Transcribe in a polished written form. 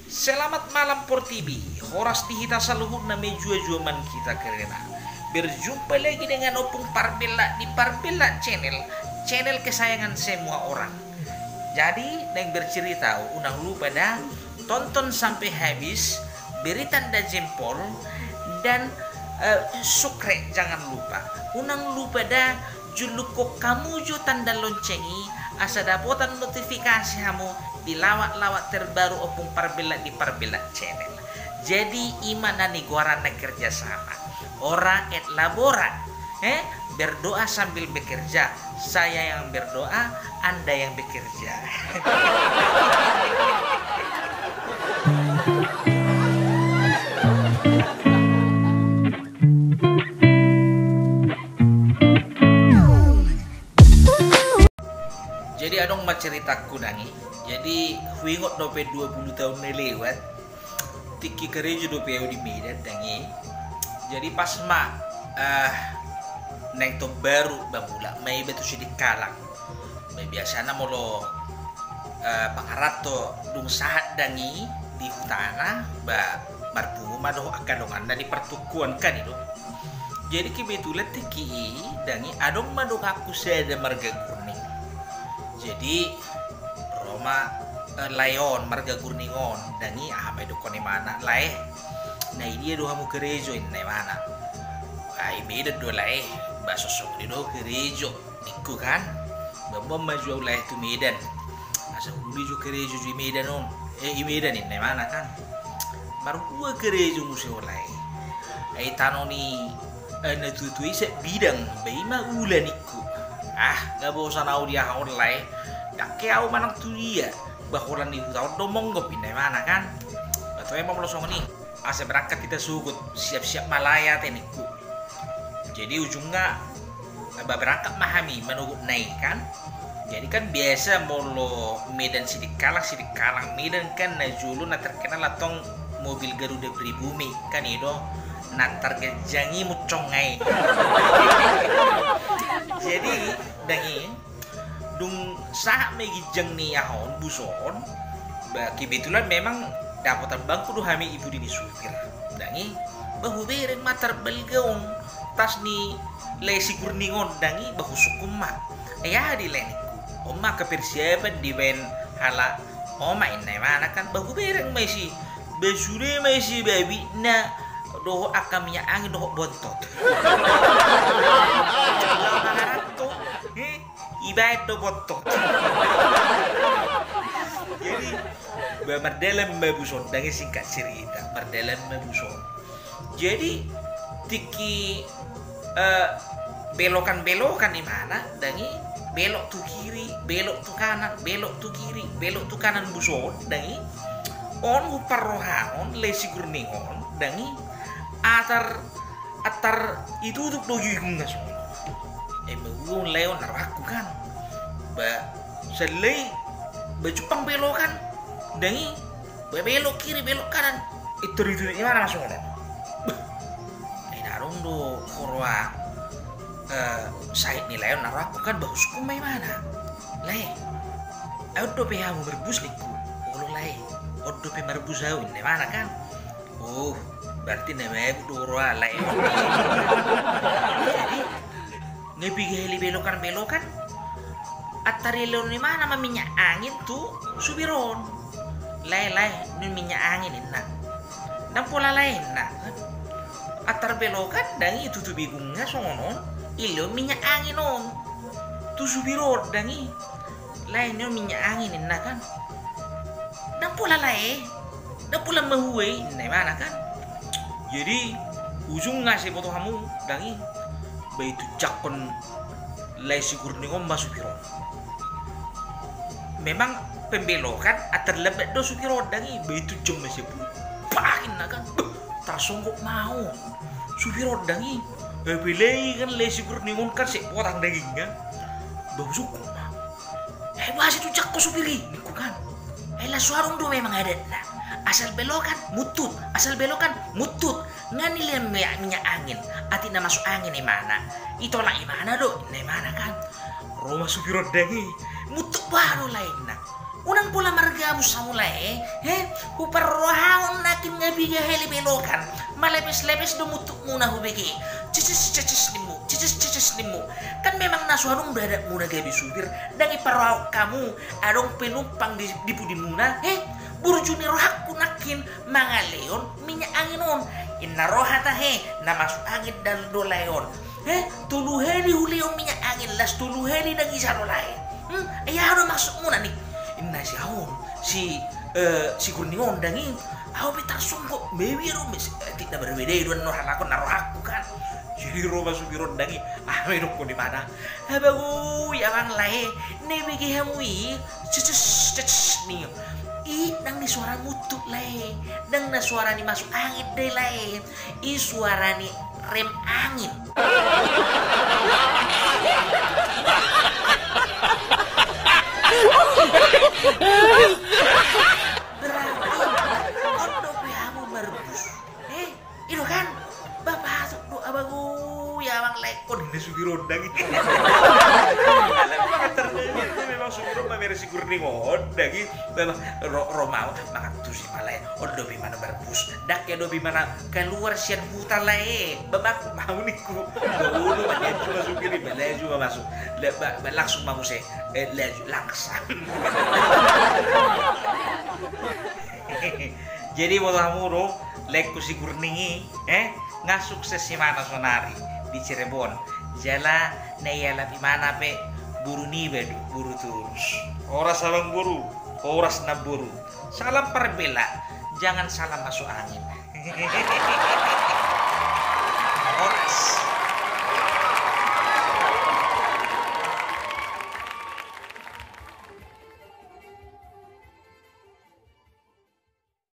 Selamat malam Por TV. Horas di hita saluhut na medyo man kita kerena. Berjumpa lagi dengan Opung Parbella di Parbella channel kesayangan semua orang. Jadi, yang bercerita unang lupa dah tonton sampai habis, beri tanda jempol dan subscribe jangan lupa. Unang lupa dah juluk kok kamu jo tanda loncengi asa dapotan notifikasi kamu di lawak-lawak terbaru Opung Parbella di Parbella channel. Jadi imana nih guarana kerjasama ora et labora, berdoa sambil bekerja. Saya yang berdoa, Anda yang bekerja. Jadi adong ceritaku nangi. Jadi huingot dope 20 tahun lewat. Tiki kerejo dope di Medan nangi. Jadi pas neng to baru bamula may betu si dikalang. May biasana molo pangarato dung sahat dangi di hutana ba marpuma do akadongan dari pertukuan kan itu. Jadi kebetulan tiki dangi adong madong aku sada marga kurning. Jadi Roma layon marga gurningon dangi may do koni mana lae. Nah ini do hamu gerejo ini mana? Ay beda do lae basosok di do gerejo niku kan. Bambam maju lae tu Medan. Asa uli jo gerejo di Medan on. I Medan ini mana kan? Baru gua gerejo museo lae. Ay tanoni na tutui se bidang bai ma ula niku. Gak bosan au dia online. Gak kau manang tu dia. Baholan di hutau domong gop ini mana kan? Atau emang melosong nih. Asa berangkat kita sugut siap-siap malaya teniku. Jadi ujungnya berangkat mahami menunggu naik kan. Jadi kan biasa molo Medan sidik kalang Medan kan najulu na terkenal atong mobil Garuda Pribumi kan itu natar gejangi mucongai. Jadi dangi dung sah megijang nih ahon buson. Kebetulan memang dapat bangku do hami ibu dini supir. Dangi bahu bereng matar belgaung tas ni lesi kurningon dangi bahu sukuma. Ya di leniku. Oma ke persiapan di ben hala oma inai mana kan bahu bereng masih besure masih babi na doho akamnya angin doho bontot. Ibarat do bontot. Jadi berdalam mabuson dengan singkat cerita berdalam mabuson. Jadi tiki belokan di mana dangi belok tu kiri belok tu kanan belok tu kiri belok tu kanan buson dangi on uparrohanon lesi gurningon dangi atar itu tuh doyung ngaso. Emang leon naraku kan ba selai bajupang belokan dangi belok kiri belok kanan itu mana langsung ada narung do korwa sait ni leon naraku kan bagus kumai mana lai auto pe hamu berbus niku ulo lai auto pe berbus au ini mana kan berarti namanya do korwa lai. Jadi ngepigi belokan atari leon ni mana minyak angin tuh subiron lai ni minyak angin enak dan pola lain nak atar belokan dangi itu tuh bingungnya songonon ilo minyak angin on tuh subiron dangi lain ni minyak angin enak kan dan pola lain dan pola mahuai ini mana kan. Jadi ujung ngasih foto kamu dangi baitu jakon lai sigur ningon masubiron. Memang pembelokan atar lebet do subiron dangi baitu jam masih pakin kan tersonggok mau subiron dangi belai kan lai sigur ningon kan si potang dagingnya bau suku bahas itu jakko supiri niku kan lah suarung do memang ada nah asal belokan mutut ngani lem minyak angin ati na masuk angin di mana itolah di mana do di mana kan rumah supir dangi mutut baru lain nah unang pula margamu samulai huparrohaon nakin ngabiga heli belokan malepes-lepes dumutuk muna hubegi cicis nimu kan memang nasuhanung berada muna gabi supir dan iparrohau kamu adong penumpang di pudi muna burjuni rohakku nakin mangaleon minyak angin on inna rohata na masuk angin dan dolayon tulu heli hulion minyak angin las tulu heli dan isaro lain ayah udah masuk muna nih inna si haun si kurningon dangi aku betar sungguh mewi ro tidak berbeda itu nohalakon narohakku kan jadi ro masuk biron dangi medok ko di mana bagu ya bang lae nebigi hamui cicis nih nang ni suara mutuk lae nang na suara ni masuk angin deh lae suara ni rem angin berarti ondo pihamu merebus itu kan bapak tuh doa bagu ya bang lekon ini sugiron dangi memang sugiron mameresi kurning dagi romau makan tuh si malai ondo bimana berbus dak ya do bimana keluar sian hutan lae babak mau niku dulu banyak cuma sugiri balai juga masuk langsung mau se langsung jadi kamu ro lekku si kurningi nggak sukses si mana sonari di Cirebon jala neyala mana pe buru nibedu buru terus oras salam buru oras na buru salam perbela jangan salam masuk angin oras